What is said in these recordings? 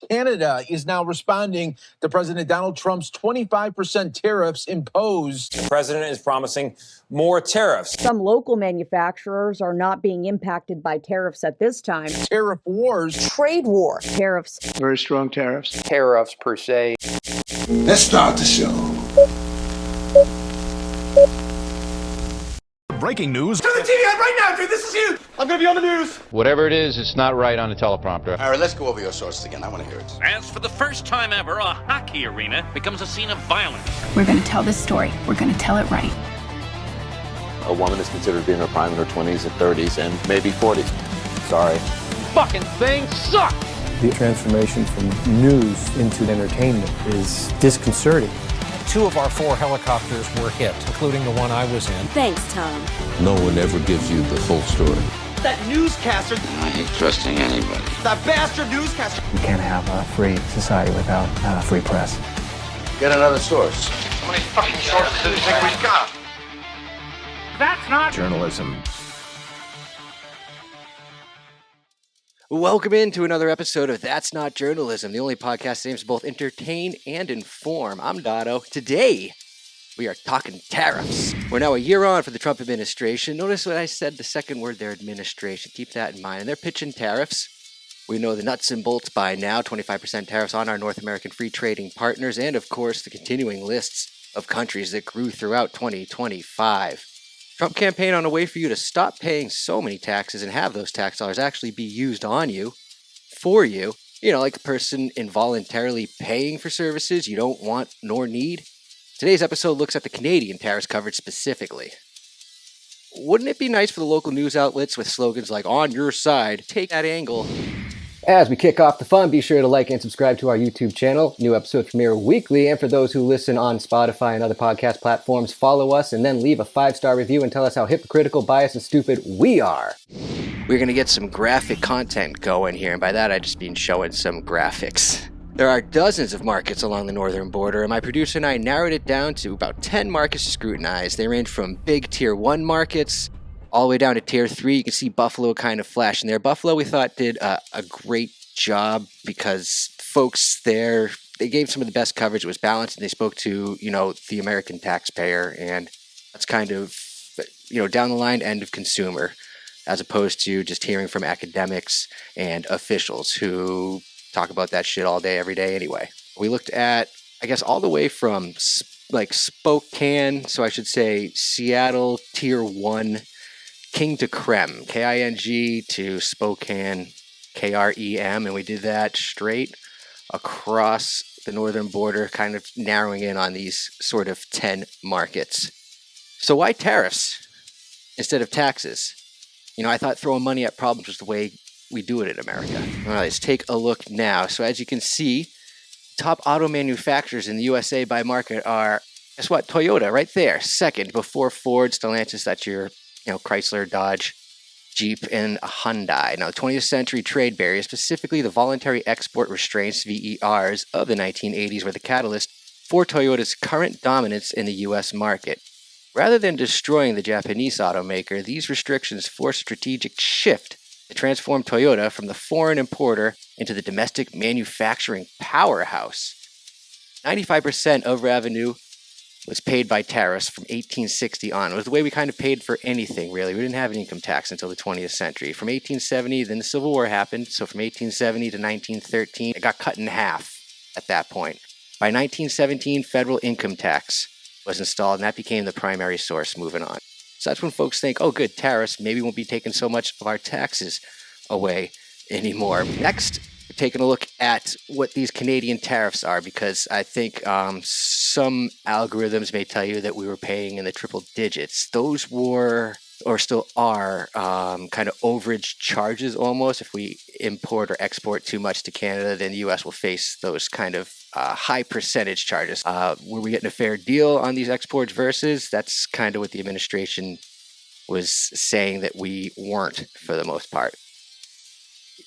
Canada is now responding to President Donald Trump's 25% tariffs imposed. The president is promising more tariffs. Some local manufacturers are not being impacted by tariffs at this time. Tariff wars. Trade war. Tariffs. Very strong tariffs. Tariffs per se. Let's start the show. Breaking news. Turn the TV on right now, dude. This is huge. I'm going to be on the news. Whatever it is, it's not right on a teleprompter. All right, let's go over your sources again. I want to hear it. As for the first time ever, a hockey arena becomes a scene of violence. We're going to tell this story. We're going to tell it right. A woman is considered to be in her prime in her 20s and 30s and maybe 40s. Sorry. Fucking thing sucks! The transformation from news into entertainment is disconcerting. 2 of our 4 helicopters were hit, including the one I was in. Thanks, Tom. No one ever gives you the full story. That newscaster. I hate trusting anybody. That bastard newscaster. You can't have a free society without a free press. Get another source. How many fucking sources do you think we've got? That's not Journalism. Welcome into another episode of That's Not Journalism, the only podcast that aims to both entertain and inform. I'm Dotto. Today, we are talking tariffs. We're now a year on for the Trump administration. Notice what I said, the second word there, administration. Keep that in mind. And they're pitching tariffs. We know the nuts and bolts by now, 25% tariffs on our North American free trading partners, and of course, the continuing lists of countries that grew throughout 2025. Trump campaign on a way for you to stop paying so many taxes and have those tax dollars actually be used on you, for you. You know, like a person involuntarily paying for services you don't want nor need. Today's episode looks at the Canadian tariffs coverage specifically. Wouldn't it be nice for the local news outlets with slogans like, on your side, take that angle? As we kick off the fun, be sure to like and subscribe to our YouTube channel. New episodes premiere weekly, and for those who listen on Spotify and other podcast platforms, follow us and then leave a 5-star review and tell us how hypocritical, biased, and stupid we are. We're going to get some graphic content going here, and by that I just mean showing some graphics. There are dozens of markets along the northern border, and my producer and I narrowed it down to about 10 markets to scrutinize. They range from big Tier 1 markets all the way down to Tier 3. You can see Buffalo kind of flashing there. Buffalo, we thought, did a great job because folks there, they gave some of the best coverage. It was balanced, and they spoke to, the American taxpayer, and that's kind of, down the line end of consumer, as opposed to just hearing from academics and officials who talk about that shit all day, every day anyway. We looked at, I guess, all the way from Spokane, so I should say Seattle, Tier 1, King to Krem, K-I-N-G to Spokane, K-R-E-M, and we did that straight across the northern border, kind of narrowing in on these sort of 10 markets. So why tariffs instead of taxes? I thought throwing money at problems was the way we do it in America. All right, let's take a look now. So as you can see, top auto manufacturers in the USA by market are, guess what, Toyota right there, second, before Ford, Stellantis, that's your Chrysler, Dodge, Jeep, and Hyundai. Now, 20th century trade barriers, specifically the voluntary export restraints, VERs, of the 1980s, were the catalyst for Toyota's current dominance in the U.S. market. Rather than destroying the Japanese automaker, these restrictions forced a strategic shift to transform Toyota from the foreign importer into the domestic manufacturing powerhouse. 95% of revenue was paid by tariffs from 1860 on. It was the way we kind of paid for anything, really. We didn't have an income tax until the 20th century. From 1870, then the Civil War happened. So from 1870 to 1913, it got cut in half at that point. By 1917, federal income tax was installed, and that became the primary source moving on. So that's when folks think, oh, good, tariffs, maybe won't be taking so much of our taxes away anymore. Next, we're taking a look at what these Canadian tariffs are, because I think some algorithms may tell you that we were paying in the triple digits. Those were, or still are, kind of overage charges almost. If we import or export too much to Canada, then the U.S. will face those kind of high percentage charges. Were we getting a fair deal on these exports versus? That's kind of what the administration was saying that we weren't for the most part.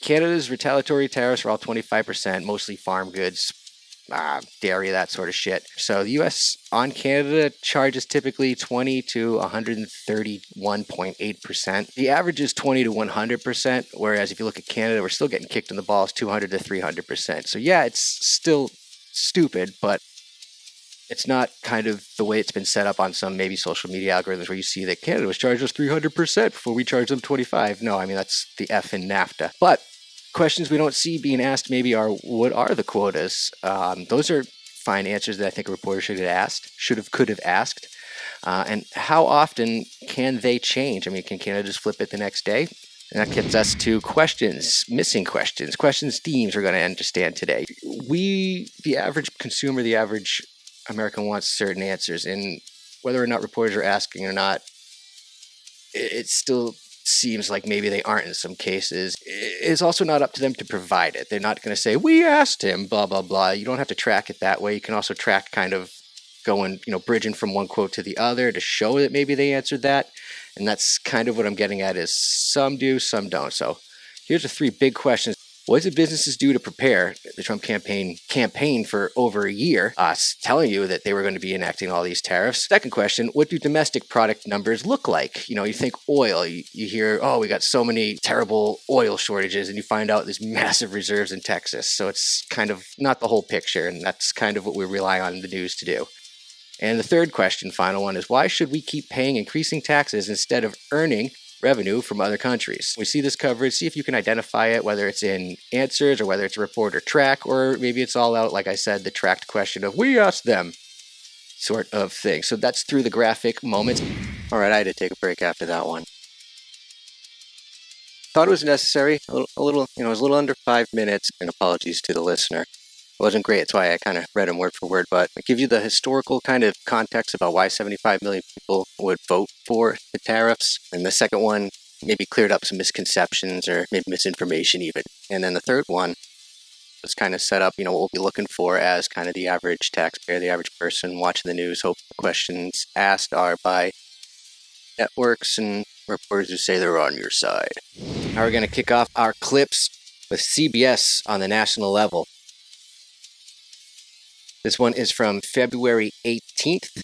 Canada's retaliatory tariffs are all 25%, mostly farm goods. dairy, that sort of shit. So the U.S. on Canada charges typically 20 to 131.8%. The average is 20 to 100%, whereas if you look at Canada, we're still getting kicked in the balls 200 to 300%. So yeah, it's still stupid, but it's not kind of the way it's been set up on some maybe social media algorithms where you see that Canada was charged us 300% before we charge them 25. No, I mean, that's the F in NAFTA. But questions we don't see being asked maybe are, what are the quotas? Those are fine answers that I think a reporter should have asked, could have asked. And how often can they change? I mean, can Canada just flip it the next day? And that gets us to questions, missing questions, themes we're going to understand today. The average consumer, the average American wants certain answers, and whether or not reporters are asking or not, it still seems like maybe they aren't in some cases. It's also not up to them to provide it. They're not going to say, we asked him, blah, blah, blah. You don't have to track it that way. You can also track kind of going, bridging from one quote to the other to show that maybe they answered that. And that's kind of what I'm getting at, is some do, some don't. So here's the three big questions. What did businesses do to prepare? The Trump campaign for over a year, telling you that they were going to be enacting all these tariffs. Second question, what do domestic product numbers look like? You think oil, you hear, oh, we got so many terrible oil shortages, and you find out there's massive reserves in Texas. So it's kind of not the whole picture, and that's kind of what we rely on the news to do. And the third question, final one, is why should we keep paying increasing taxes instead of earning revenue from other countries? We see this coverage, see if you can identify it, whether it's in answers or whether it's a report or track, or maybe it's all out, like I said, the tracked question of we asked them sort of thing. So that's through the graphic moments. All right, I had to take a break after that one. Thought it was necessary, a little, it was a little under 5 minutes, and apologies to the listener. It wasn't great, that's why I kind of read them word for word, but it gives you the historical kind of context about why 75 million people would vote for the tariffs. And the second one maybe cleared up some misconceptions or maybe misinformation even. And then the third one was kind of set up, what we'll be looking for as kind of the average taxpayer, the average person watching the news. Hope the questions asked are by networks and reporters who say they're on your side. Now we're going to kick off our clips with CBS on the national level. This one is from February 18th,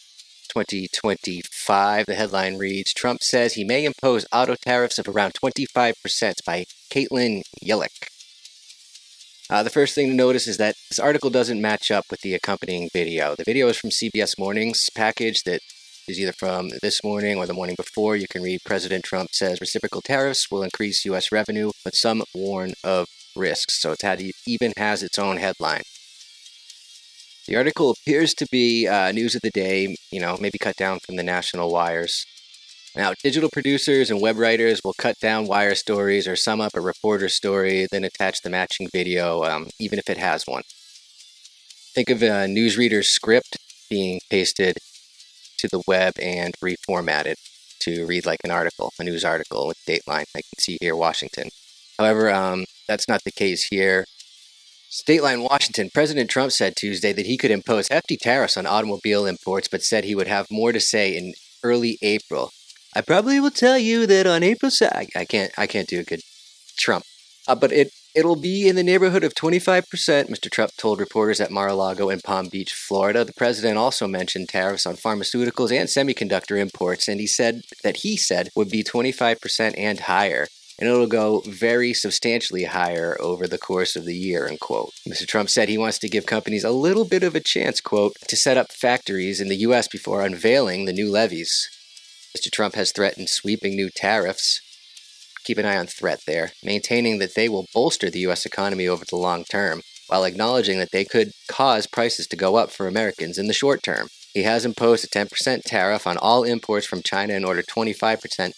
2025. The headline reads, Trump says he may impose auto tariffs of around 25% by Caitlin Yellick. The first thing to notice is that this article doesn't match up with the accompanying video. The video is from CBS Morning's package that is either from this morning or the morning before. You can read, President Trump says reciprocal tariffs will increase U.S. revenue, but some warn of risks. So it even has its own headline. The article appears to be news of the day, maybe cut down from the national wires. Now, digital producers and web writers will cut down wire stories or sum up a reporter story, then attach the matching video, even if it has one. Think of a newsreader's script being pasted to the web and reformatted to read like an article, a news article with Dateline. I can see here, Washington. However, that's not the case here. Dateline Washington, President Trump said Tuesday that he could impose hefty tariffs on automobile imports, but said he would have more to say in early April. I probably will tell you that on April 2nd, I can't do a good Trump, but it'll be in the neighborhood of 25%, Mr. Trump told reporters at Mar-a-Lago in Palm Beach, Florida. The president also mentioned tariffs on pharmaceuticals and semiconductor imports, and he said would be 25% and higher. And it'll go very substantially higher over the course of the year, unquote. Mr. Trump said he wants to give companies a little bit of a chance, quote, to set up factories in the U.S. before unveiling the new levies. Mr. Trump has threatened sweeping new tariffs. Keep an eye on threat there, maintaining that they will bolster the U.S. economy over the long term, while acknowledging that they could cause prices to go up for Americans in the short term. He has imposed a 10% tariff on all imports from China and ordered 25%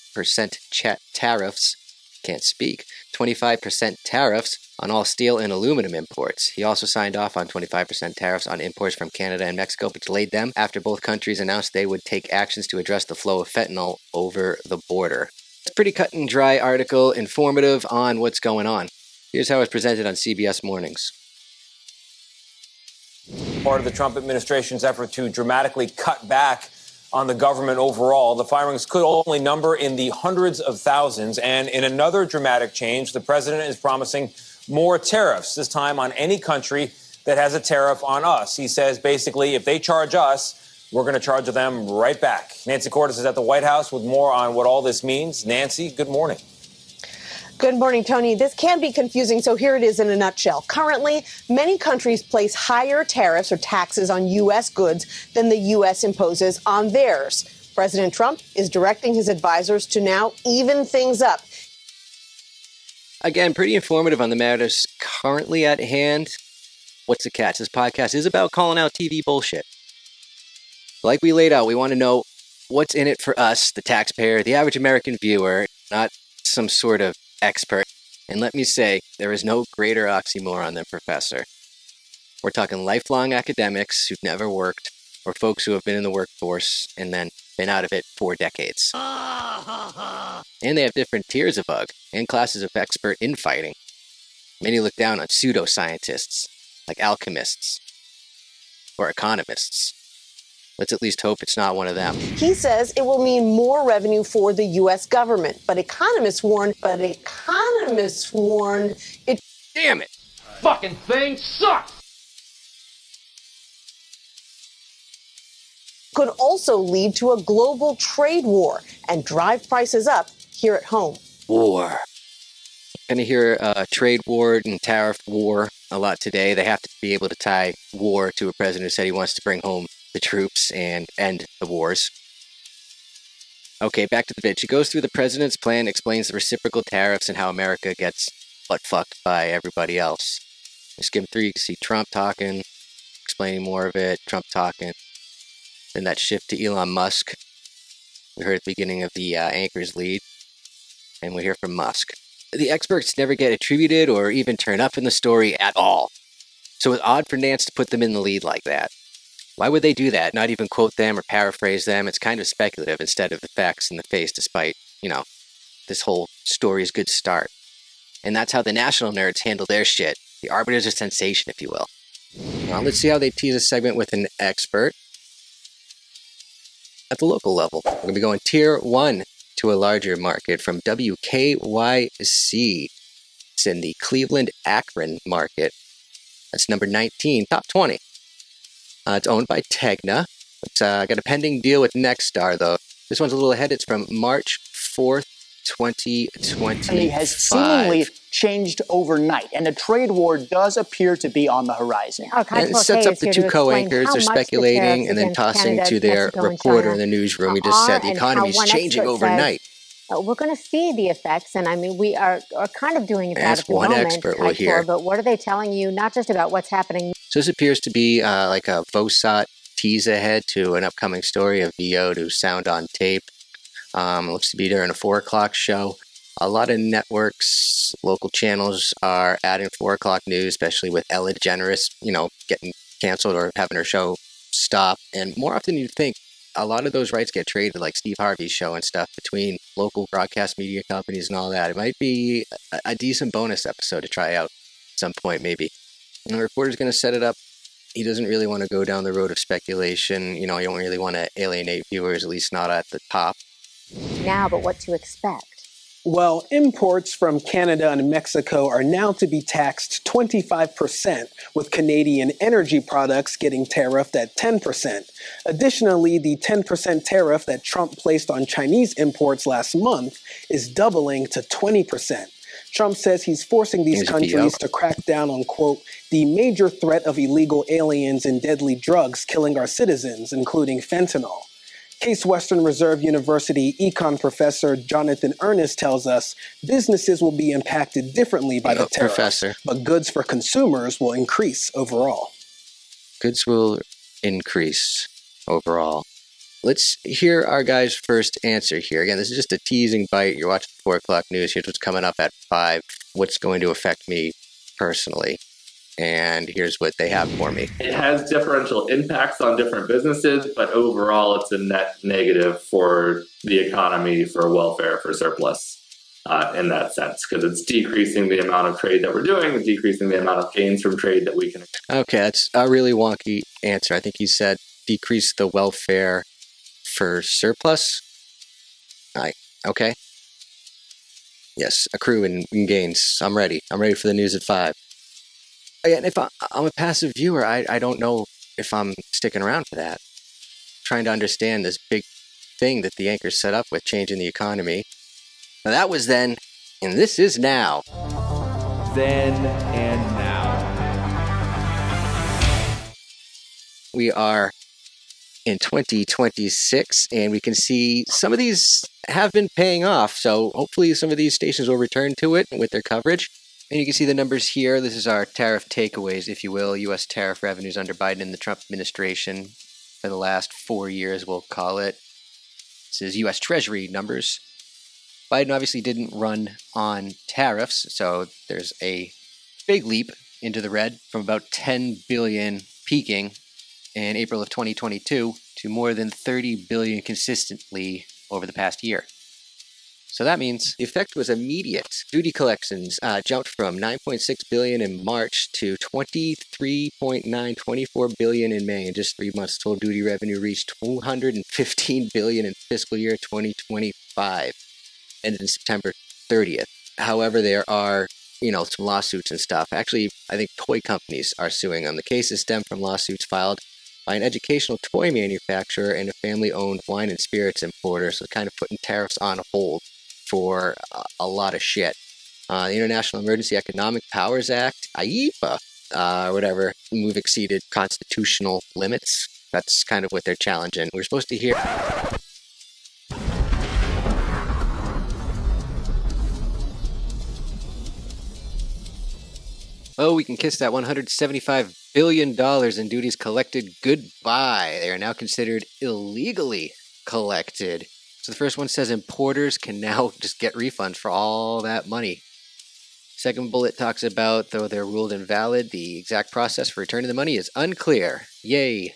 tariffs. Can't speak. 25% tariffs on all steel and aluminum imports. He also signed off on 25% tariffs on imports from Canada and Mexico, but delayed them after both countries announced they would take actions to address the flow of fentanyl over the border. It's a pretty cut and dry article, informative on what's going on. Here's how it's presented on CBS Mornings. Part of the Trump administration's effort to dramatically cut back on the government overall. The firings could only number in the hundreds of thousands. And in another dramatic change, the president is promising more tariffs, this time on any country that has a tariff on us. He says basically if they charge us, we're going to charge them right back. Nancy Cordes is at the White House with more on what all this means. Nancy, good morning. Good morning, Tony. This can be confusing, so here it is in a nutshell. Currently, many countries place higher tariffs or taxes on U.S. goods than the U.S. imposes on theirs. President Trump is directing his advisors to now even things up. Again, pretty informative on the matters currently at hand. What's the catch? This podcast is about calling out TV bullshit. Like we laid out, we want to know what's in it for us, the taxpayer, the average American viewer, not some sort of expert. And let me say, there is no greater oxymoron than professor. We're talking lifelong academics who've never worked, or folks who have been in the workforce and then been out of it for decades. And they have different tiers of bug and classes of expert infighting. Many look down on pseudoscientists, like alchemists or economists. Let's at least hope it's not one of them. He says it will mean more revenue for the U.S. government. But economists warn it... Damn it! Fucking thing sucks! Could also lead to a global trade war and drive prices up here at home. War. Gonna hear trade war and tariff war a lot today. They have to be able to tie war to a president who said he wants to bring home the troops and end the wars. Okay, back to the vid. She goes through the president's plan, explains the reciprocal tariffs and how America gets butt-fucked by everybody else. Skim 3, you can see Trump talking, explaining more of it, Trump talking. Then that shift to Elon Musk. We heard at the beginning of the anchor's lead, and we hear from Musk. The experts never get attributed or even turn up in the story at all. So it's odd for Nance to put them in the lead like that. Why would they do that? Not even quote them or paraphrase them? It's kind of speculative instead of the facts in the face, despite, this whole story's good start. And that's how the national nerds handle their shit. The arbiters of sensation, if you will. Well, let's see how they tease a segment with an expert at the local level. We're going to be going tier 1 to a larger market from WKYC. It's in the Cleveland-Akron market. That's number 19, top 20. It's owned by Tegna. It's got a pending deal with Nexstar, though. This one's a little ahead. It's from March 4th, 2025. It has seemingly changed overnight, and a trade war does appear to be on the horizon. And it sets up the two co-anchors. They're speculating and then tossing to their reporter in the newsroom. We just said the economy is changing overnight. We're going to see the effects, and I mean, we are kind of doing that at the moment. That's one expert we'll hear. But what are they telling you, not just about what's happening? So this appears to be like a VOSOT tease ahead to an upcoming story of E02 sound on tape. It looks to be during a 4 o'clock show. A lot of networks, local channels are adding 4 o'clock news, especially with Ellen DeGeneres, getting canceled or having her show stop. And more often you'd think, a lot of those rights get traded, like Steve Harvey's show and stuff, between local broadcast media companies and all that. It might be a decent bonus episode to try out at some point, maybe. And the reporter's going to set it up. He doesn't really want to go down the road of speculation. You don't really want to alienate viewers, at least not at the top. Now, but what to expect? Well, imports from Canada and Mexico are now to be taxed 25%, with Canadian energy products getting tariffed at 10%. Additionally, the 10% tariff that Trump placed on Chinese imports last month is doubling to 20%. Trump says he's forcing these countries to crack down on, quote, the major threat of illegal aliens and deadly drugs killing our citizens, including fentanyl. Case Western Reserve University econ professor Jonathan Ernest tells us businesses will be impacted differently by the tariffs, but goods for consumers will increase overall. Goods will increase overall. Let's hear our guy's first answer here. Again, this is just a teasing bite. You're watching 4 o'clock news. Here's what's coming up at 5. What's going to affect me personally? And here's what they have for me. It has differential impacts on different businesses, but overall it's a net negative for the economy, for welfare, for surplus in that sense, because it's decreasing the amount of trade that we're doing and decreasing the amount of gains from trade that we can. Okay, that's a really wonky answer. I think he said decrease the welfare for surplus. Okay. Yes, accrue and gains. I'm ready. I'm ready for the news at 5. And if I'm a passive viewer, I don't know if I'm sticking around for that. Trying to understand this big thing that the anchors set up with changing the economy. Now that was then, and this is now. Then and now. We are in 2026, and we can see some of these have been paying off. So hopefully some of these stations will return to it with their coverage. And you can see the numbers here. This is our tariff takeaways, if you will. U.S. tariff revenues under Biden and the Trump administration for the last 4 years, we'll call it. This is U.S. Treasury numbers. Biden obviously didn't run on tariffs, so there's a big leap into the red from about 10 billion peaking in April of 2022 to more than 30 billion consistently over the past year. So that means the effect was immediate. Duty collections jumped from 9.6 billion in March to 24 billion in May. In just 3 months, total duty revenue reached 215 billion in fiscal year 2025, ended in September 30th. However, there are, some lawsuits and stuff. Actually, I think toy companies are suing them. The cases stem from lawsuits filed by an educational toy manufacturer and a family-owned wine and spirits importer, so kind of putting tariffs on hold for a lot of shit. The International Emergency Economic Powers Act, IEEPA, whatever, move exceeded constitutional limits. That's kind of what they're challenging. We're supposed to hear... Oh, we can kiss that $175 billion in duties collected goodbye. They are now considered illegally collected. So the first one says importers can now just get refunds for all that money. Second bullet talks about, though they're ruled invalid, the exact process for returning the money is unclear. Yay.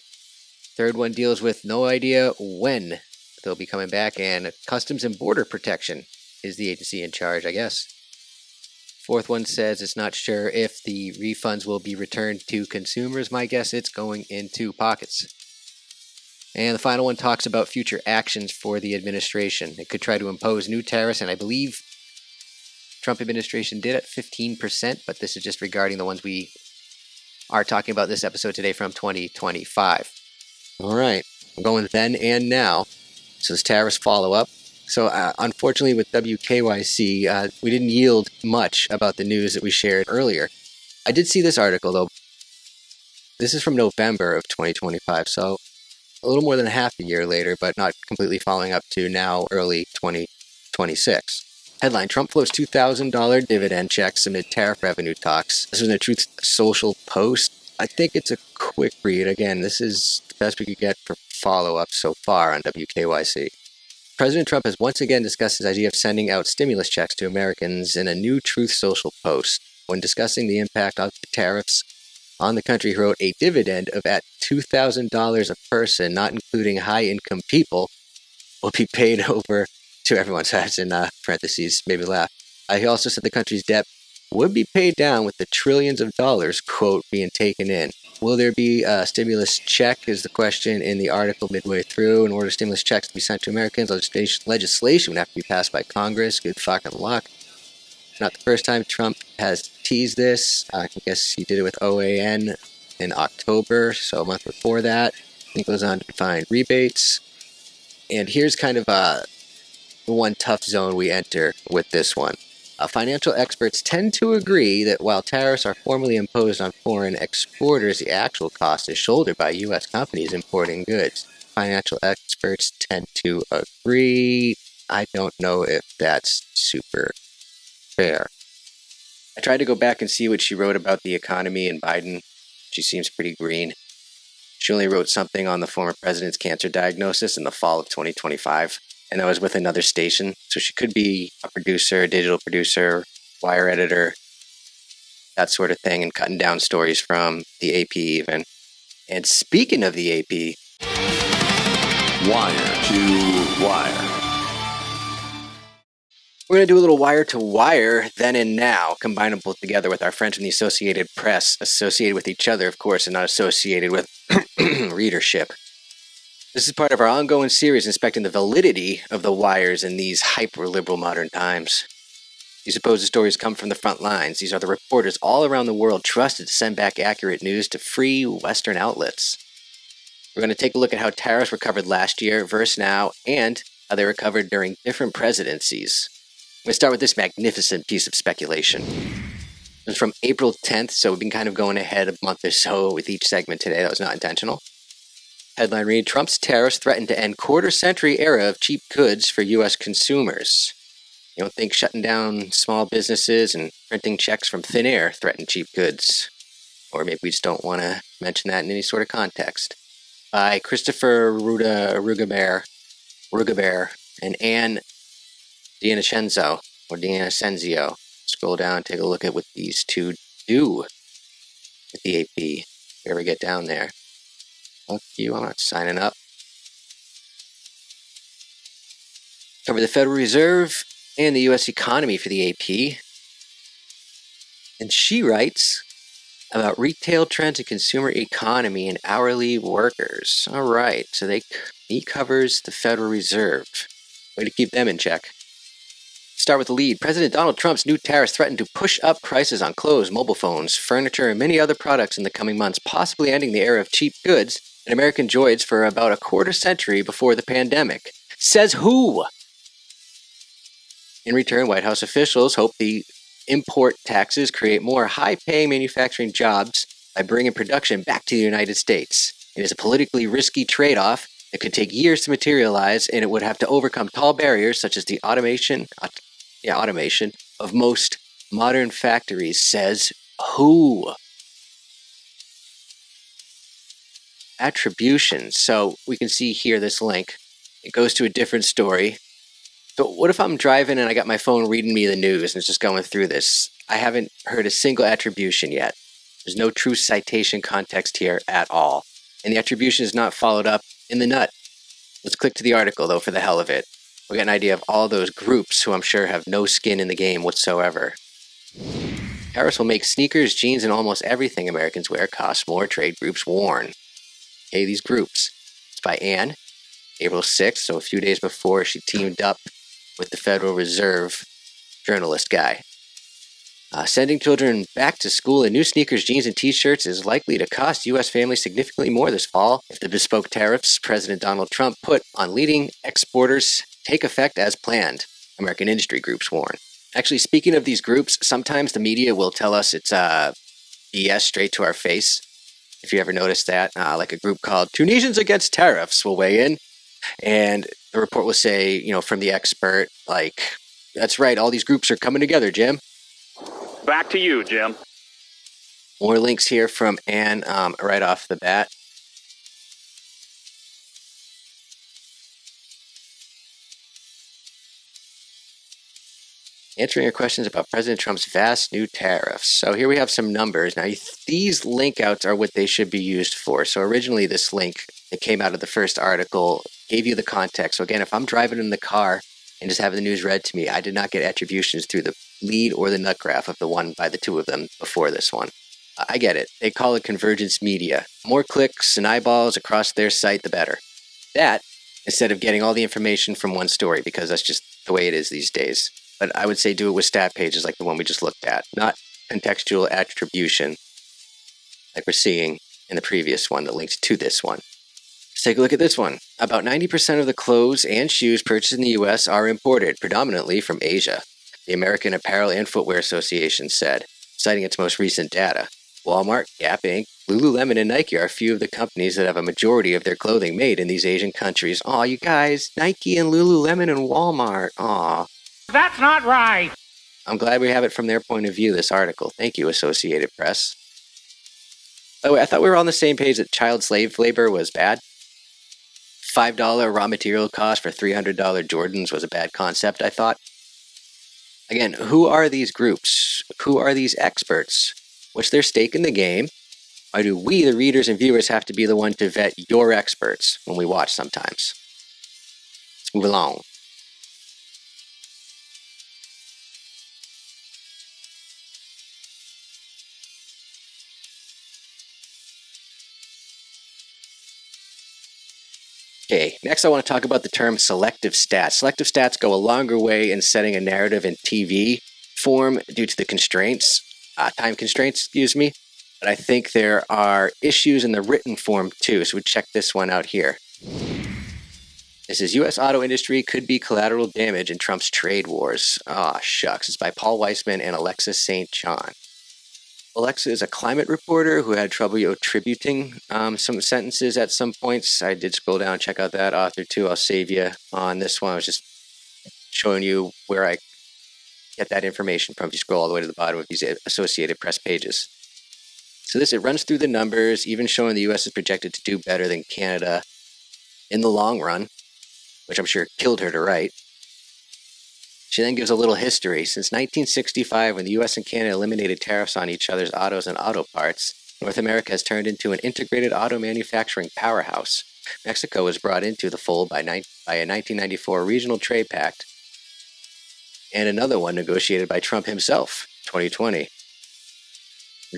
Third one deals with no idea when they'll be coming back, and Customs and Border Protection is the agency in charge, I guess. Fourth one says it's not sure if the refunds will be returned to consumers. My guess it's going into pockets. And the final one talks about future actions for the administration. It could try to impose new tariffs, and I believe Trump administration did at 15%, but this is just regarding the ones we are talking about this episode today from 2025. All right, I'm going then and now. So this tariffs follow-up. So unfortunately with WKYC, we didn't yield much about the news that we shared earlier. I did see this article, though. This is from November of 2025, so a little more than half a year later, but not completely following up to now early 2026. Headline, Trump floats $2,000 dividend checks amid tariff revenue talks. This was in a Truth Social post. I think it's a quick read. Again, this is the best we could get for follow-up so far on WKYC. President Trump has once again discussed his idea of sending out stimulus checks to Americans in a new Truth Social post. When discussing the impact of the tariffs on the country, he wrote, a dividend of at $2,000 a person, not including high-income people, will be paid over to everyone. So that's in parentheses, maybe laugh. He also said the country's debt would be paid down with the trillions of dollars, quote, being taken in. Will there be a stimulus check is the question in the article midway through. In order for stimulus checks to be sent to Americans, legislation would have to be passed by Congress. Good fucking luck. Not the first time Trump has teased this. I guess he did it with OAN in October, so a month before that. He goes on to define rebates. And here's kind of the one tough zone we enter with this one. Financial experts tend to agree that while tariffs are formally imposed on foreign exporters, the actual cost is shouldered by U.S. companies importing goods. Financial experts tend to agree. I don't know if that's super fair. I tried to go back and see what she wrote about the economy and Biden. She seems pretty green. She only wrote something on the former president's cancer diagnosis in the fall of 2025. And that was with another station. So she could be a producer, a digital producer, wire editor, that sort of thing, and cutting down stories from the AP even. And speaking of the AP... Wire to wire. We're going to do a little wire to wire, then and now, combine them both together with our friends from the Associated Press, associated with each other, of course, and not associated with readership. This is part of our ongoing series inspecting the validity of the wires in these hyper-liberal modern times. These supposed stories come from the front lines. These are the reporters all around the world trusted to send back accurate news to free Western outlets. We're going to take a look at how tariffs were covered last year versus now, and how they were covered during different presidencies. I'm going to start with this magnificent piece of speculation. It's from April 10th, so we've been kind of going ahead a month or so with each segment today. That was not intentional. Headline read, Trump's tariffs threaten to end quarter-century era of cheap goods for U.S. consumers. You don't think shutting down small businesses and printing checks from thin air threaten cheap goods? Or maybe we just don't want to mention that in any sort of context. By Christopher Rugaber and Anne D'Incenzio. Scroll down, take a look at what these two do with the AP. If you ever get down there. Fuck you, I'm not signing up. Cover the Federal Reserve and the U.S. economy for the AP. And she writes about retail trends and consumer economy and hourly workers. All right, so he covers the Federal Reserve. Way to keep them in check. Start with the lead. President Donald Trump's new tariffs threaten to push up prices on clothes, mobile phones, furniture, and many other products in the coming months, possibly ending the era of cheap goods that American enjoyed for about a quarter century before the pandemic. Says who? In return, White House officials hope the import taxes create more high-paying manufacturing jobs by bringing production back to the United States. It is a politically risky trade-off that could take years to materialize, and it would have to overcome tall barriers such as the automation of most modern factories. Says who? Attribution. So we can see here this link. It goes to a different story. But what if I'm driving and I got my phone reading me the news and it's just going through this? I haven't heard a single attribution yet. There's no true citation context here at all. And the attribution is not followed up in the nut. Let's click to the article, though, for the hell of it. We get an idea of all those groups who I'm sure have no skin in the game whatsoever. Tariffs will make sneakers, jeans, and almost everything Americans wear cost more, trade groups warn. Okay, these groups. It's by Anne, April 6th, so a few days before she teamed up with the Federal Reserve journalist guy. Sending children back to school in new sneakers, jeans, and t-shirts is likely to cost U.S. families significantly more this fall if the bespoke tariffs President Donald Trump put on leading exporters take effect as planned, American industry groups warn. Actually, speaking of these groups, sometimes the media will tell us it's BS straight to our face. If you ever noticed that, like a group called Tunisians Against Tariffs will weigh in, and the report will say, from the expert, like, that's right, all these groups are coming together, Jim. Back to you, Jim. More links here from Anne right off the bat. Answering your questions about President Trump's vast new tariffs. So here we have some numbers. Now, these link outs are what they should be used for. So originally this link that came out of the first article gave you the context. So again, if I'm driving in the car and just having the news read to me, I did not get attributions through the lead or the nut graph of the one by the two of them before this one. I get it. They call it convergence media. More clicks and eyeballs across their site, the better. That, instead of getting all the information from one story, because that's just the way it is these days. But I would say do it with stat pages like the one we just looked at, not contextual attribution like we're seeing in the previous one that linked to this one. Let's take a look at this one. About 90% of the clothes and shoes purchased in the U.S. are imported, predominantly from Asia, the American Apparel and Footwear Association said, citing its most recent data. Walmart, Gap Inc., Lululemon, and Nike are a few of the companies that have a majority of their clothing made in these Asian countries. Aw, you guys, Nike and Lululemon and Walmart. Aw. That's not right. I'm glad we have it from their point of view, this article. Thank you, Associated Press. By the way, I thought we were on the same page that child slave labor was bad. $5 raw material cost for $300 Jordans was a bad concept, I thought. Again, who are these groups? Who are these experts? What's their stake in the game? Why do we, the readers and viewers, have to be the one to vet your experts when we watch sometimes? Let's move along. Okay, next I want to talk about the term selective stats. Selective stats go a longer way in setting a narrative in TV form due to the time constraints, but I think there are issues in the written form too. So we check this one out here. This is U.S. auto industry could be collateral damage in Trump's trade wars. Shucks. It's by Paul Weissman and Alexa St. John. Alexa is a climate reporter who had trouble attributing some sentences at some points. I did scroll down and check out that author too. I'll save you on this one. I was just showing you where I get that information from if you scroll all the way to the bottom of these Associated Press pages. So it runs through the numbers, even showing the U.S. is projected to do better than Canada in the long run, which I'm sure killed her to write. She then gives a little history. Since 1965, when the U.S. and Canada eliminated tariffs on each other's autos and auto parts, North America has turned into an integrated auto manufacturing powerhouse. Mexico was brought into the fold by a 1994 regional trade pact, and another one negotiated by Trump himself, 2020.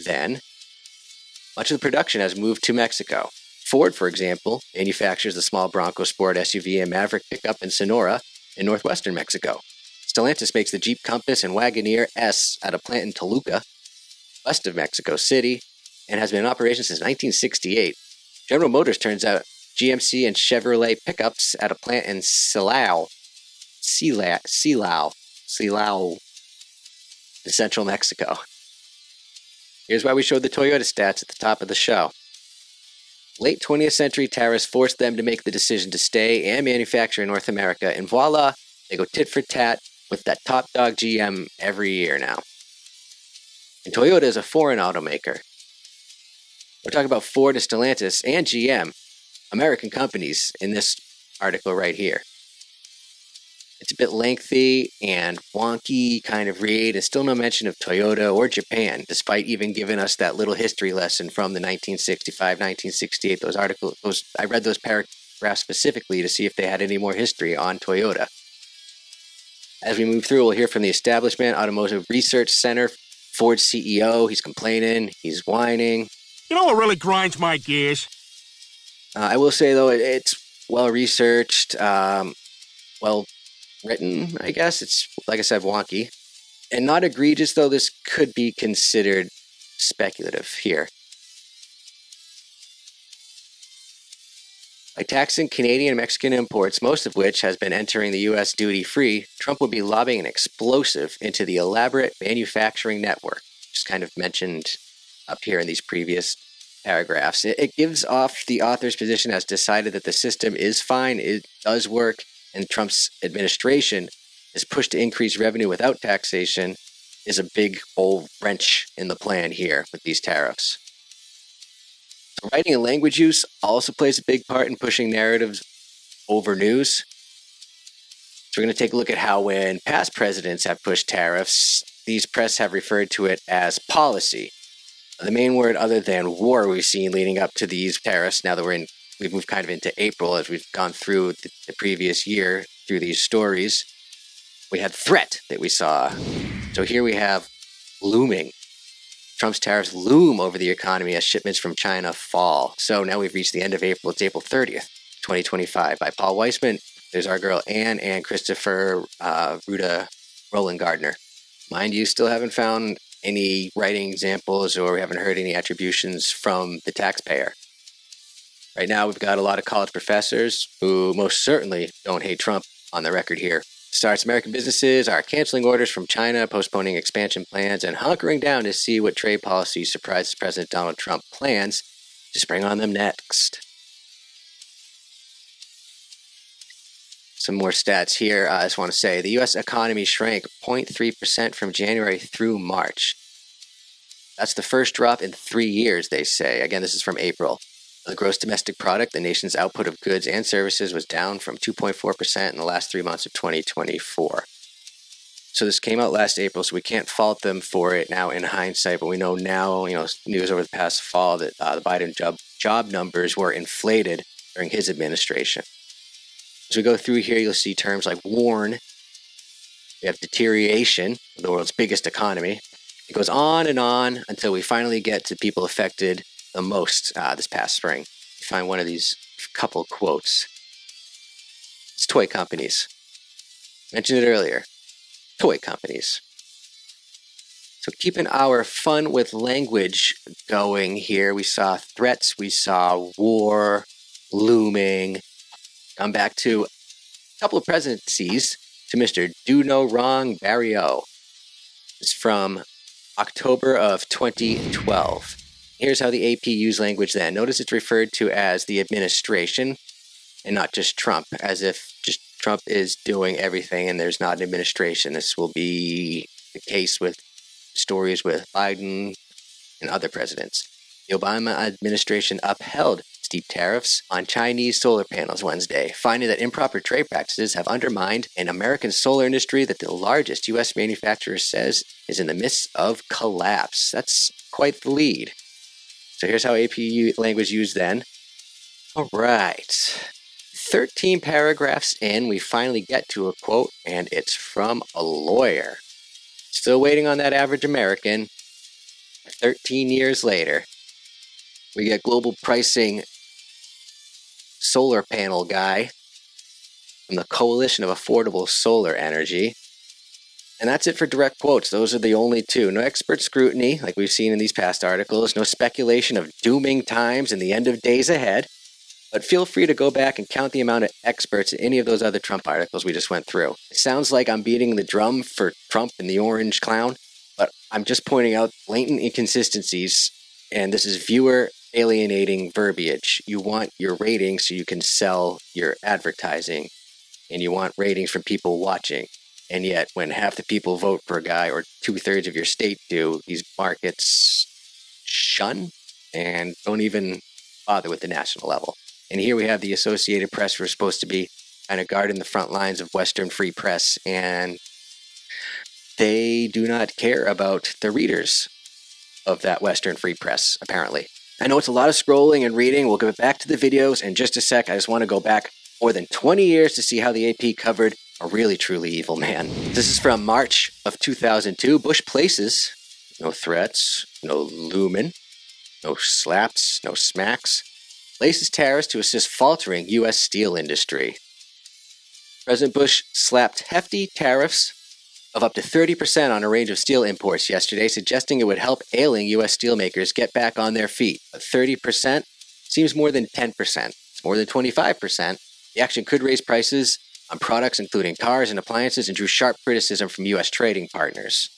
Then, much of the production has moved to Mexico. Ford, for example, manufactures the small Bronco Sport SUV and Maverick pickup in Sonora in northwestern Mexico. Stellantis makes the Jeep Compass and Wagoneer S at a plant in Toluca, west of Mexico City, and has been in operation since 1968. General Motors turns out GMC and Chevrolet pickups at a plant in Silao, in central Mexico. Here's why we showed the Toyota stats at the top of the show. Late 20th century tariffs forced them to make the decision to stay and manufacture in North America, and voila, they go tit for tat with that top dog GM every year now. And Toyota is a foreign automaker. We're talking about Ford and Stellantis and GM, American companies, in this article right here. It's a bit lengthy and wonky kind of read, and still no mention of Toyota or Japan, despite even giving us that little history lesson from the 1965, 1968, I read those paragraphs specifically to see if they had any more history on Toyota. As we move through, we'll hear from the establishment, Automotive Research Center, Ford's CEO. He's complaining, he's whining. You know what really grinds my gears? I will say, though, it's well-researched, well-written, I guess. It's, like I said, wonky. And not egregious, though this could be considered speculative here. By taxing Canadian and Mexican imports, most of which has been entering the U.S. duty-free, Trump would be lobbying an explosive into the elaborate manufacturing network, just kind of mentioned up here in these previous paragraphs. It gives off the author's position as decided that the system is fine, it does work, and Trump's administration is pushed to increase revenue without taxation is a big old wrench in the plan here with these tariffs. So writing and language use also plays a big part in pushing narratives over news. So we're going to take a look at how when past presidents have pushed tariffs, these press have referred to it as policy. The main word other than war we've seen leading up to these tariffs, now that we've moved kind of into April as we've gone through the previous year through these stories, we had threat that we saw. So here we have looming. Trump's tariffs loom over the economy as shipments from China fall. So now we've reached the end of April. It's April 30th, 2025. By Paul Weissman. There's our girl Anne Christopher, Ruta Roland Gardner. Mind you, still haven't found any writing examples or we haven't heard any attributions from the taxpayer. Right now, we've got a lot of college professors who most certainly don't hate Trump on the record here. Starts American businesses are canceling orders from China, postponing expansion plans, and hunkering down to see what trade policy surprises President Donald Trump plans to spring on them next. Some more stats here. I just want to say the U.S. economy shrank 0.3% from January through March. That's the first drop in 3 years, they say. Again, this is from April. The gross domestic product, the nation's output of goods and services, was down from 2.4% in the last 3 months of 2024. So this came out last April, so we can't fault them for it now in hindsight, but we know now, news over the past fall that the Biden job numbers were inflated during his administration. As we go through here, you'll see terms like warn. We have deterioration of the world's biggest economy. It goes on until we finally get to people affected the most this past spring. You find one of these couple quotes. It's toy companies. Mentioned it earlier. Toy companies. So keeping our fun with language going here, we saw threats, we saw war looming. Come back to a couple of presidencies to Mr. Do No Wrong Barrio. It's from October of 2012. Here's how the AP used language then. Notice it's referred to as the administration and not just Trump, as if just Trump is doing everything and there's not an administration. This will be the case with stories with Biden and other presidents. The Obama administration upheld steep tariffs on Chinese solar panels Wednesday, finding that improper trade practices have undermined an American solar industry that the largest U.S. manufacturer says is in the midst of collapse. That's quite the lead. So here's how AP language used then. All right. 13 paragraphs in, we finally get to a quote, and it's from a lawyer. Still waiting on that average American. 13 years later, we get global pricing solar panel guy from the Coalition of Affordable Solar Energy. And that's it for direct quotes. Those are the only two. No expert scrutiny, like we've seen in these past articles. No speculation of dooming times and the end of days ahead. But feel free to go back and count the amount of experts in any of those other Trump articles we just went through. It sounds like I'm beating the drum for Trump and the orange clown, but I'm just pointing out blatant inconsistencies, and this is viewer alienating verbiage. You want your ratings so you can sell your advertising, and you want ratings from people watching. And yet, when half the people vote for a guy or 2/3 of your state do, these markets shun and don't even bother with the national level. And here we have the Associated Press, who are supposed to be kind of guarding the front lines of Western free press, and they do not care about the readers of that Western free press, apparently. I know it's a lot of scrolling and reading. We'll get back to the videos in just a sec. I just want to go back more than 20 years to see how the AP covered a really, truly evil man. This is from March of 2002. Bush places, no threats, no looming, no slaps, no smacks, places tariffs to assist faltering U.S. steel industry. President Bush slapped hefty tariffs of up to 30% on a range of steel imports yesterday, suggesting it would help ailing U.S. steelmakers get back on their feet. But 30% seems more than 10%. It's more than 25%. The action could raise prices on products including cars and appliances and drew sharp criticism from U.S. trading partners.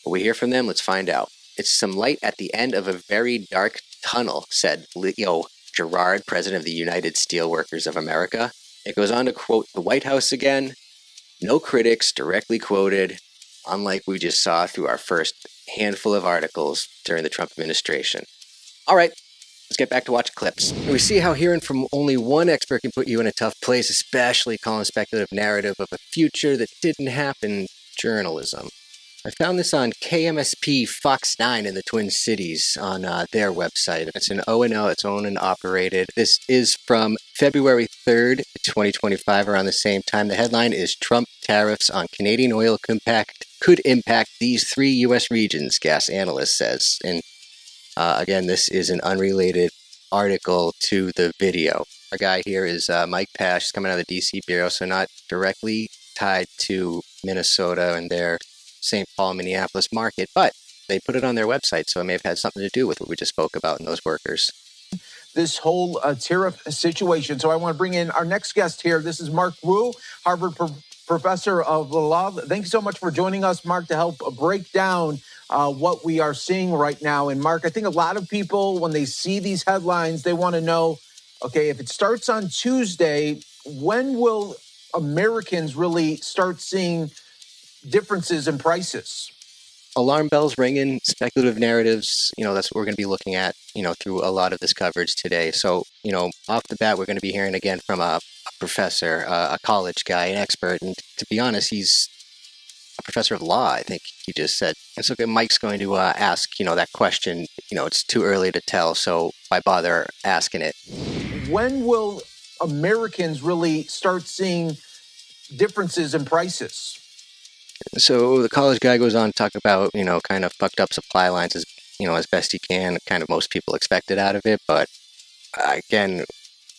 Will we hear from them? Let's find out. It's some light at the end of a very dark tunnel, said Leo Gerard, president of the United Steelworkers of America. It goes on to quote the White House again. No critics directly quoted, unlike we just saw through our first handful of articles during the Trump administration. All right, let's get back to watching clips. We see how hearing from only one expert can put you in a tough place, especially calling speculative narrative of a future that didn't happen journalism. I found this on KMSP Fox 9 in the Twin Cities on their website. It's an O&O, it's owned and operated. This is from February 3rd, 2025, around the same time. The headline is Trump Tariffs on Canadian Oil could impact these 3 U.S. regions, gas analyst says. And again, this is an unrelated article to the video. Our guy here is Mike Pash. He's coming out of the D.C. Bureau, so not directly tied to Minnesota and their St. Paul, Minneapolis market, but they put it on their website, so it may have had something to do with what we just spoke about in those workers. This whole tariff situation. So I want to bring in our next guest here. This is Mark Wu, Harvard professor of law. Thank you so much for joining us, Mark, to help break down what we are seeing right now. And Mark, I think a lot of people, when they see these headlines, they want to know, okay, if it starts on Tuesday, when will Americans really start seeing differences in prices? Alarm bells ringing, speculative narratives, that's what we're going to be looking at, through a lot of this coverage today. So, off the bat, we're going to be hearing again from a professor, a college guy, an expert. And to be honest, he's a professor of law, I think he just said. And so Mike's going to ask, that question. It's too early to tell, so why bother asking it? When will Americans really start seeing differences in prices? So the college guy goes on to talk about, kind of fucked up supply lines as best he can, kind of most people expected out of it. But again,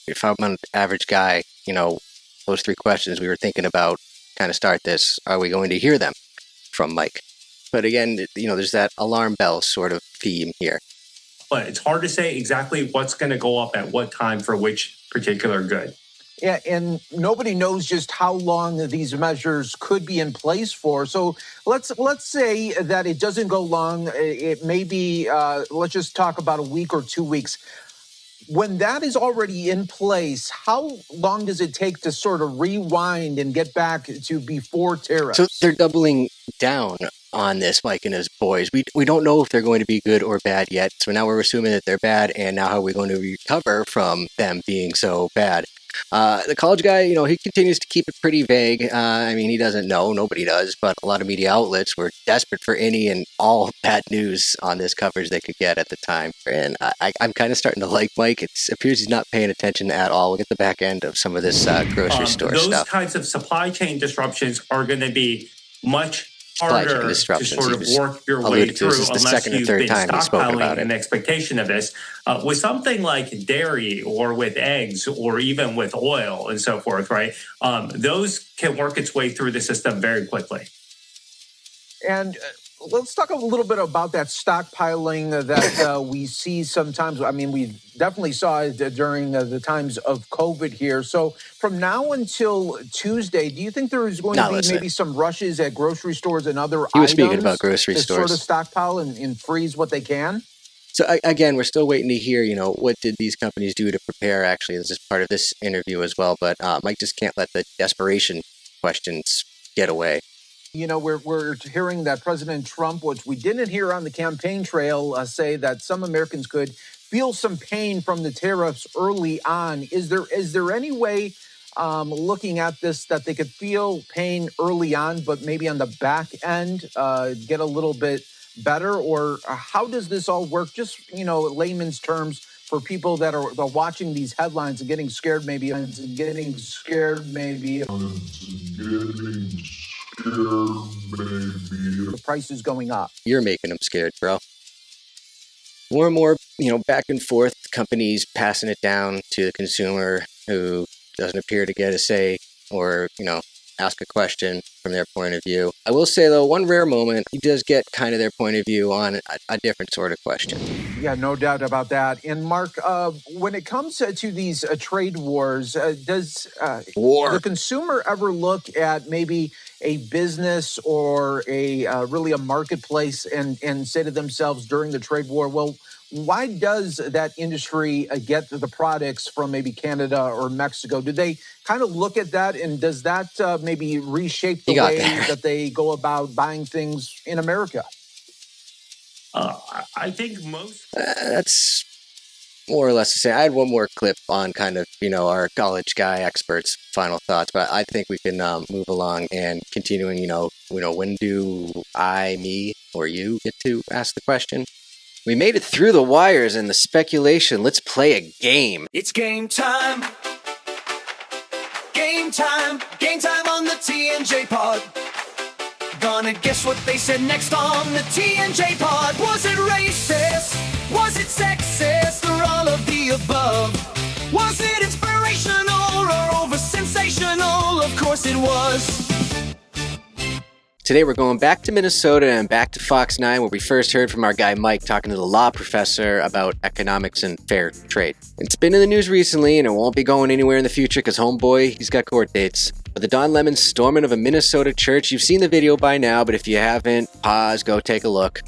if I'm an average guy, those 3 questions we were thinking about kind of start this, are we going to hear them from Mike? But again, there's that alarm bell sort of theme here. But it's hard to say exactly what's going to go up at what time for which particular good. Yeah, and nobody knows just how long these measures could be in place for. So let's say that it doesn't go long. It may be, let's just talk about a week or 2 weeks. When that is already in place, how long does it take to sort of rewind and get back to before tariffs? So they're doubling down on this, Mike and his boys. We don't know if they're going to be good or bad yet. So now we're assuming that they're bad, and now how are we going to recover from them being so bad? The college guy, he continues to keep it pretty vague. He doesn't know. Nobody does. But a lot of media outlets were desperate for any and all bad news on this coverage they could get at the time. And I'm kind of starting to like Mike. It appears he's not paying attention at all. We'll get the back end of some of this grocery store stuff. Those kinds of supply chain disruptions are going to be much harder to sort of work your way through unless you've been stockpiling an expectation of this. With something like dairy or with eggs or even with oil and so forth, right? Those can work its way through the system very quickly. And let's talk a little bit about that stockpiling that we see sometimes. We definitely saw it during the times of COVID here. So from now until Tuesday, do you think there is going to be maybe some rushes at grocery stores and other items? He was speaking about grocery stores. Sort of stockpile and freeze what they can? So again, we're still waiting to hear, what did these companies do to prepare? Actually, this is part of this interview as well. But Mike just can't let the desperation questions get away. We're hearing that President Trump, which we didn't hear on the campaign trail, say that some Americans could feel some pain from the tariffs early on. Is there any way, looking at this, that they could feel pain early on, but maybe on the back end get a little bit better? Or how does this all work? Just, layman's terms for people that are watching these headlines and getting scared maybe. The price is going up. You're making them scared, bro. More and more, back and forth, companies passing it down to the consumer who doesn't appear to get a say or, ask a question from their point of view. I will say, though, one rare moment, he does get kind of their point of view on a different sort of question. Yeah, no doubt about that. And Mark, when it comes to these trade wars, does the consumer ever look at maybe a business or really a marketplace and say to themselves during the trade war, well, why does that industry get the products from maybe Canada or Mexico? Do they kind of look at that, and does that maybe reshape the way that they go about buying things in America? I think most... that's more or less the same. I had one more clip on kind of, our college guy experts' final thoughts, but I think we can move along and continuing, when do I, me, or you get to ask the question? We made it through the wires and the speculation. Let's play a game. It's game time. Game time. Game time on the TNJ pod. Gonna guess what they said next on the TNJ pod. Was it racist? Was it sexist? Or all of the above? Was it inspirational or over sensational? Of course it was. Today we're going back to Minnesota and back to Fox 9, where we first heard from our guy Mike talking to the law professor about economics and fair trade. It's been in the news recently, and it won't be going anywhere in the future because homeboy, he's got court dates. But the Don Lemon storming of a Minnesota church, you've seen the video by now, but if you haven't, pause, go take a look.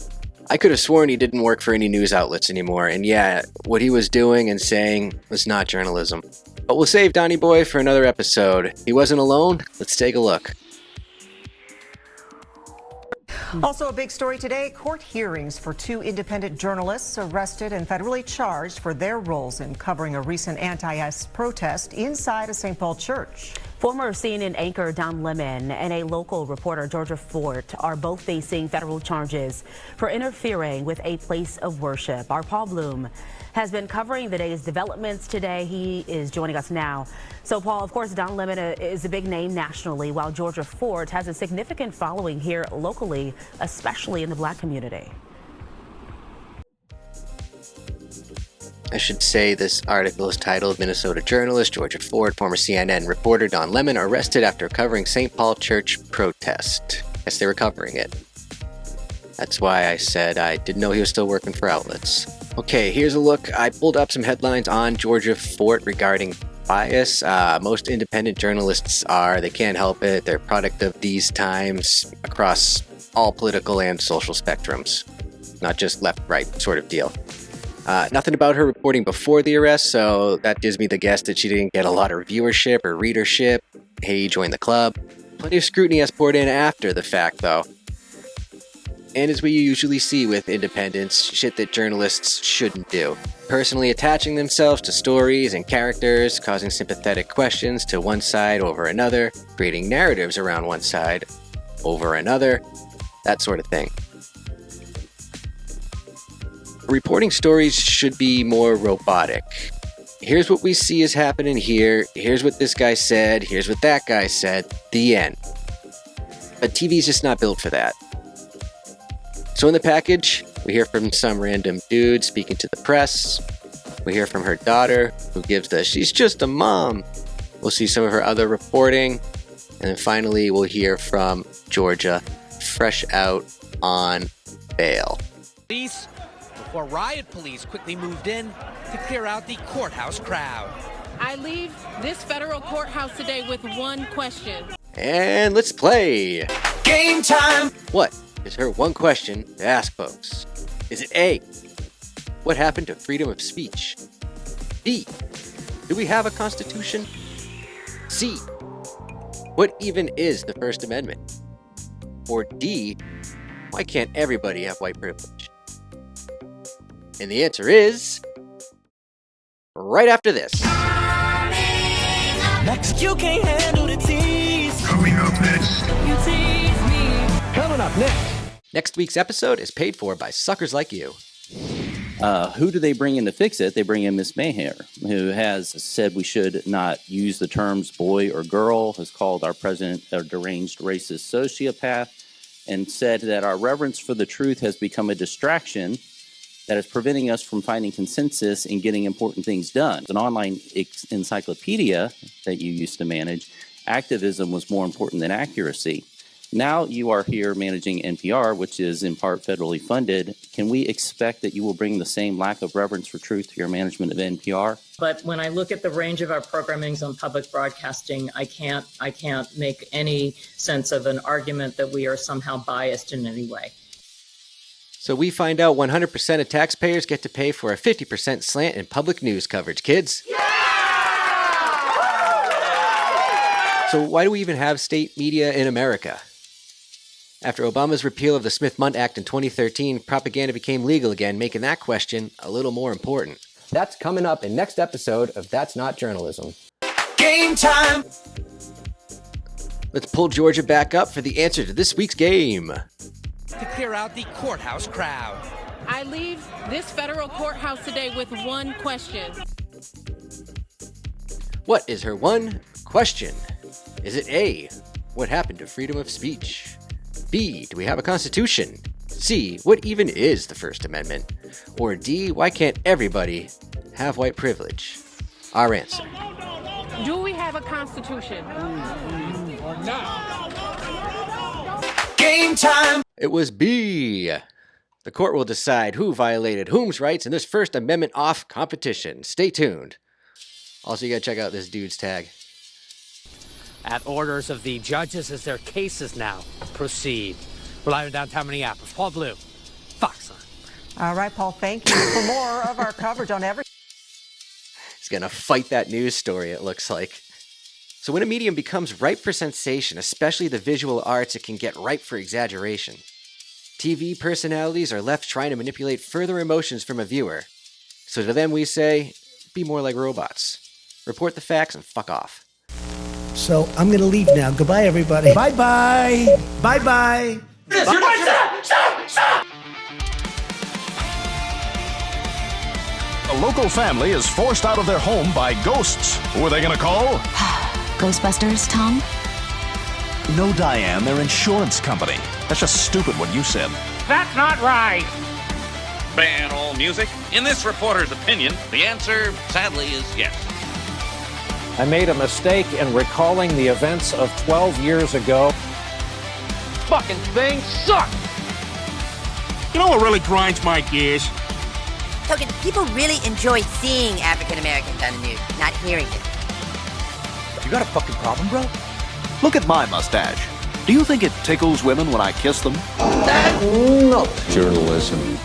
I could have sworn he didn't work for any news outlets anymore, and yeah, what he was doing and saying was not journalism. But we'll save Donnie Boy for another episode. He wasn't alone. Let's take a look. Also a big story today, court hearings for two independent journalists arrested and federally charged for their roles in covering a recent anti-ICE protest inside a St. Paul church. Former CNN anchor Don Lemon and a local reporter, Georgia Fort, are both facing federal charges for interfering with a place of worship. Our Paul Bloom has been covering the day's developments today. He is joining us now. So, Paul, of course, Don Lemon is a big name nationally, while Georgia Fort has a significant following here locally, especially in the Black community. I should say this article is titled Minnesota journalist Georgia Fort, former CNN reporter Don Lemon arrested after covering St. Paul church protest. Guess they were covering it. That's why I said I didn't know he was still working for outlets. Okay, here's a look. I pulled up some headlines on Georgia Fort regarding bias. Most independent journalists they can't help it. They're a product of these times across all political and social spectrums. Not just left-right sort of deal. Nothing about her reporting before the arrest, so that gives me the guess that she didn't get a lot of viewership or readership. Hey, join the club. Plenty of scrutiny has poured in after the fact, though. And as we usually see with independents, shit that journalists shouldn't do. Personally attaching themselves to stories and characters, causing sympathetic questions to one side over another, creating narratives around one side over another, that sort of thing. Reporting stories should be more robotic. Here's what we see is happening here, here's what this guy said, here's what that guy said, the end. But TV's just not built for that. So in the package, we hear from some random dude speaking to the press. We hear from her daughter, who gives the "she's just a mom." We'll see some of her other reporting. And then finally, we'll hear from Georgia, fresh out on bail. Police, before riot police quickly moved in to clear out the courthouse crowd. I leave this federal courthouse today with one question. And let's play. Game time. What is her one question to ask folks? Is it A, what happened to freedom of speech? B, do we have a constitution? C, what even is the First Amendment? Or D, why can't everybody have white privilege? And the answer is right after this. Next, you can't handle the tease. Coming up next. You tease me. Coming up next. Next week's episode is paid for by suckers like you. Who do they bring in to fix it? They bring in Miss Maher, who has said we should not use the terms boy or girl, has called our president a deranged racist sociopath, and said that our reverence for the truth has become a distraction that is preventing us from finding consensus and getting important things done. An online encyclopedia that you used to manage, activism was more important than accuracy. Now you are here managing NPR, which is in part federally funded. Can we expect that you will bring the same lack of reverence for truth to your management of NPR? But when I look at the range of our programmings on public broadcasting, I can't make any sense of an argument that we are somehow biased in any way. So we find out 100% of taxpayers get to pay for a 50% slant in public news coverage, kids. Yeah! So why do we even have state media in America? After Obama's repeal of the Smith-Mundt Act in 2013, propaganda became legal again, making that question a little more important. That's coming up in next episode of That's Not Journalism. Game time! Let's pull Georgia back up for the answer to this week's game. To clear out the courthouse crowd. I leave this federal courthouse today with one question. What is her one question? Is it A, what happened to freedom of speech? B, do we have a constitution? C, what even is the First Amendment? Or D, why can't everybody have white privilege? Our answer. Do we have a constitution? Or not? Game time! It was B. The court will decide who violated whom's rights in this First Amendment off competition. Stay tuned. Also, you gotta check out this dude's tag. At orders of the judges as their cases now proceed. We're live in downtown Minneapolis. Paul Blue, Fox. All right, Paul, thank you for more of our coverage on every... He's going to fight that news story, it looks like. So when a medium becomes ripe for sensation, especially the visual arts, it can get ripe for exaggeration. TV personalities are left trying to manipulate further emotions from a viewer. So to them we say, be more like robots. Report the facts and fuck off. So I'm going to leave now. Goodbye, everybody. Bye-bye. Bye-bye. Stop! A local family is forced out of their home by ghosts. Who are they going to call? Ghostbusters, Tom? No, Diane, their insurance company. That's just stupid what you said. That's not right. Ban all music? In this reporter's opinion, the answer, sadly, is yes. I made a mistake in recalling the events of 12 years ago. Fucking thing sucks! You know what really grinds my gears? Token, people really enjoy seeing African Americans on the news, not hearing it. You got a fucking problem, bro? Look at my mustache. Do you think it tickles women when I kiss them? That's not journalism.